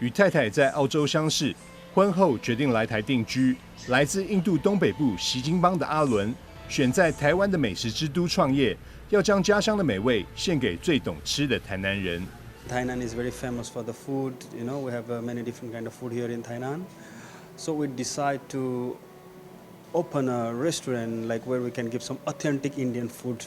与太太在澳洲相识，婚后决定来台定居。来自印度东北部锡金邦的阿伦，选在台湾的美食之都创业，要将家乡的美味献给最懂吃的台南人。Tainan is very famous for the food. You know, we have many different kind of food here in Tainan. So we decide to open a restaurant like where we can give some authentic Indian food.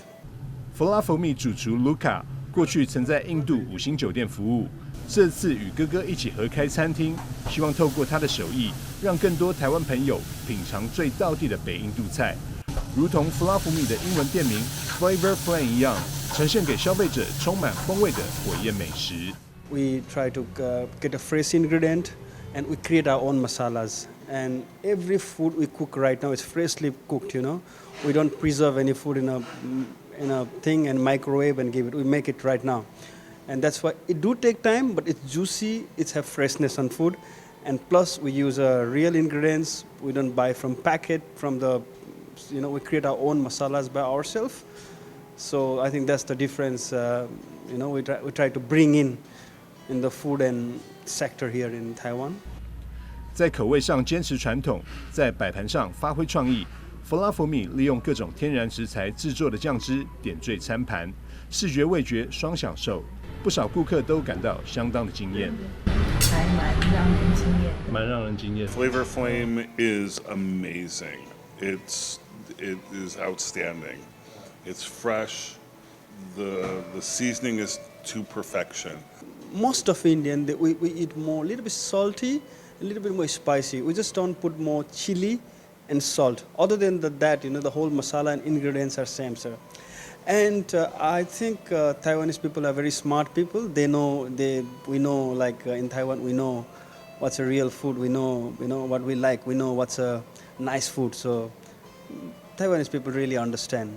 Falafel Me 主厨 Luca 过去曾在印度5星酒店服务，这次与哥哥一起合开餐厅，希望透过他的手艺，让更多台湾朋友品尝最道地的北印度菜，如同 Falafel Me 的英文店名 Flavor Flame 一样，呈现给消费者充满风味的火焰美食。We try to get a fresh ingredient, and we create our own masalas. And every food we cook right now is freshly cooked. You know, we don't preserve any food in a thing and microwave and give it. We make it right now, and that's why it do take time, but it's juicy. It have freshness on food, and plus we use real ingredients. We don't buy from packet from the, you know, we create our own masalas by ourselves. So I think that's the difference. You know, we try to bring in the food and sector here in Taiwan. 在口味上坚持传统，在摆盘上发挥创意。Falafel Me 利用各种天然食材制作的酱汁点缀餐盘，视觉味觉双享受，不少顾客都感到相当的惊艳。还蛮让人惊艳。Flavor Flame is amazing. It is outstanding. It's fresh. The seasoning is to perfection. Most of Indian, we eat more, a little bit salty, a little bit more spicy. We just don't put more chili and salt. Other than that, you know, the whole masala and ingredients are same, sir. And I think Taiwanese people are very smart people. We know, like in Taiwan, we know what's a real food. We know what we like. We know what's a nice food. So Taiwanese people really understand.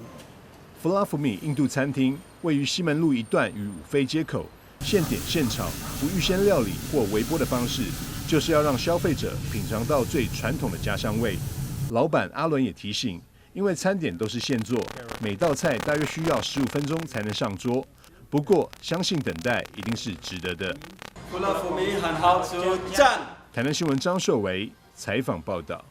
Falafel Me 印度餐厅位于西门路一段与五非街口，现点现炒，不预先料理或微波的方式，就是要让消费者品尝到最传统的家乡味。老板阿伦也提醒，因为餐点都是现做，每道菜大约需要15分钟才能上桌。不过，相信等待一定是值得的。Falafel Me 很好吃，赞！台南新闻张硕维采访报道。